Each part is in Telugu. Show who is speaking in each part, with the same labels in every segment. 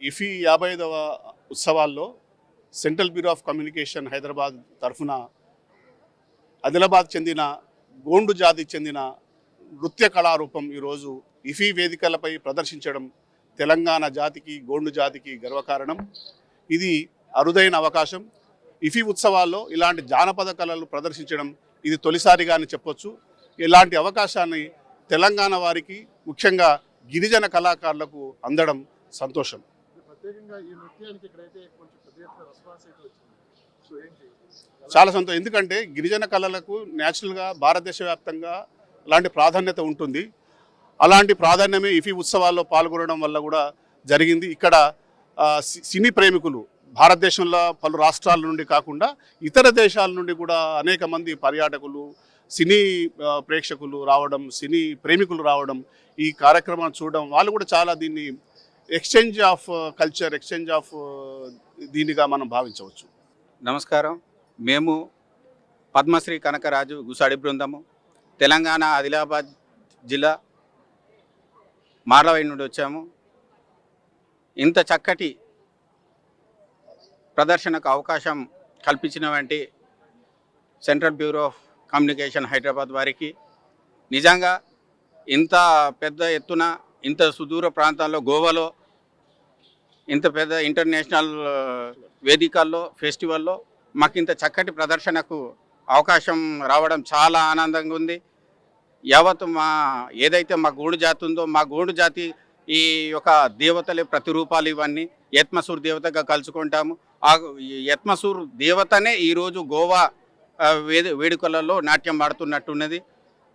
Speaker 1: ఇఫీ 55వ ఉత్సవాల్లో central bureau of communication Hyderabad తరఫున ఆదిలాబాద్ చెందిన గోండు జాతికి చెందిన నృత్య కళారూపం ఈరోజు ఇఫీ వేదికలపై ప్రదర్శించడం తెలంగాణ జాతికి గోండు జాతికి గర్వకారణం. ఇది అరుదైన అవకాశం. ఇఫీ ఉత్సవాల్లో ఇలాంటి జానపద కళలు ప్రదర్శించడం ఇది తొలిసారిగానే చెప్పొచ్చు. ఇలాంటి అవకాశాన్ని తెలంగాణ వారికి ముఖ్యంగా గిరిజన కళాకారులకు అందడం సంతోషం. చాలా సంతోషం. ఎందుకంటే గిరిజన కళలకు న్యాచురల్గా భారతదేశ వ్యాప్తంగా అలాంటి ప్రాధాన్యత ఉంటుంది. అలాంటి ప్రాధాన్యమే ఇఫీ ఉత్సవాల్లో పాల్గొనడం వల్ల కూడా జరిగింది. ఇక్కడ సినీ ప్రేమికులు భారతదేశంలో పలు రాష్ట్రాల నుండి కాకుండా ఇతర దేశాల నుండి కూడా అనేక మంది పర్యాటకులు, సినీ ప్రేక్షకులు రావడం, సినీ ప్రేమికులు రావడం, ఈ కార్యక్రమాన్ని చూడడం, వాళ్ళు కూడా చాలా దీన్ని exchange of culture, exchange of దీనిగా మనం భావించవచ్చు.
Speaker 2: నమస్కారం. మేము పద్మశ్రీ కనకరాజు గుసాడి బృందము తెలంగాణ ఆదిలాబాద్ జిల్లా మార్లవై నుండి వచ్చాము. ఇంత చక్కటి ప్రదర్శనకు అవకాశం కల్పించినటువంటి central bureau of communication Hyderabad వారికి నిజంగా ఇంత పెద్ద ఎత్తున ఇంత సుదూర ప్రాంతాల్లో గోవాలో ఇంత పెద్ద ఇంటర్నేషనల్ వేదికల్లో ఫెస్టివల్లో మాకు ఇంత చక్కటి ప్రదర్శనకు అవకాశం రావడం చాలా ఆనందంగా ఉంది. యావత్ ఏదైతే మా గోండు జాతి ఉందో, మా గోండు జాతి ఈ యొక్క దేవతలే ప్రతిరూపాలు. ఇవన్నీ యత్మసూర్ దేవతగా కలుసుకుంటాము. ఆ యత్మసూర్ దేవతనే ఈరోజు గోవా వేడుకలలో నాట్యం ఆడుతున్నట్టున్నది.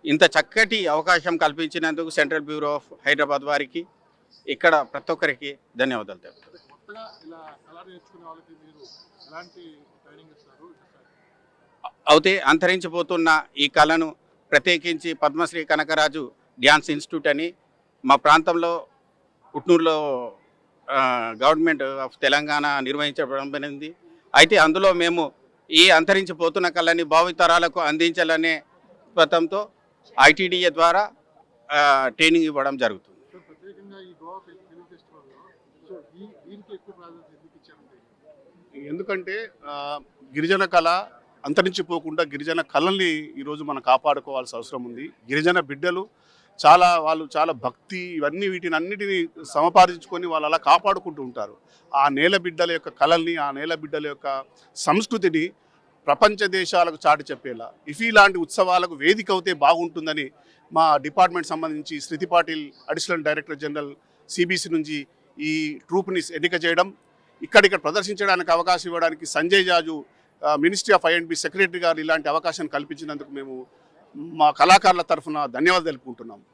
Speaker 2: ఇంత చక్కటి అవకాశం కల్పించినందుకు సెంట్రల్ బ్యూరో ఆఫ్ హైదరాబాద్ వారికి, ఇక్కడ ప్రతి ఒక్కరికి ధన్యవాదాలు తెలుపుతాను. అయితే అంతరించిపోతున్న ఈ కళను ప్రత్యేకించి పద్మశ్రీ కనకరాజు డ్యాన్స్ ఇన్స్టిట్యూట్ అని మా ప్రాంతంలో ఉట్నూరులో గవర్నమెంట్ ఆఫ్ తెలంగాణ నిర్వహించబడింది. అయితే అందులో మేము ఈ అంతరించిపోతున్న కళని భావితరాలకు అందించాలనే పథంతో ఐటీడీఏ ద్వారా ట్రైనింగ్ ఇవ్వడం జరుగుతుంది.
Speaker 1: ఎందుకంటే గిరిజన కళ అంతరించిపోకుండా గిరిజన కళల్ని ఈరోజు మనం కాపాడుకోవాల్సిన అవసరం ఉంది. గిరిజన బిడ్డలు వాళ్ళు చాలా భక్తి, ఇవన్నీ వీటిని అన్నిటినీ సమపాదించుకొని వాళ్ళు అలా కాపాడుకుంటూ ఉంటారు. ఆ నేల బిడ్డల యొక్క కళల్ని, ఆ నేల బిడ్డల యొక్క సంస్కృతిని ప్రపంచ దేశాలకు చాటి చెప్పేలా ఇఫీ లాంటి ఉత్సవాలకు వేదిక అవుతే బాగుంటుందని మా డిపార్ట్మెంట్ సంబంధించి Shruti Patil additional director general CBC నుంచి ఈ ట్రూప్ని ఎన్నిక చేయడం, ఇక్కడ ప్రదర్శించడానికి అవకాశం ఇవ్వడానికి సంజయ్ జాజు మినిస్ట్రీ ఆఫ్ ఐ&బి సెక్రటరీ గారు ఇలాంటి అవకాశాన్ని కల్పించినందుకు మేము మా కళాకారుల తరఫున ధన్యవాదాలు తెలుపుకుంటున్నాము.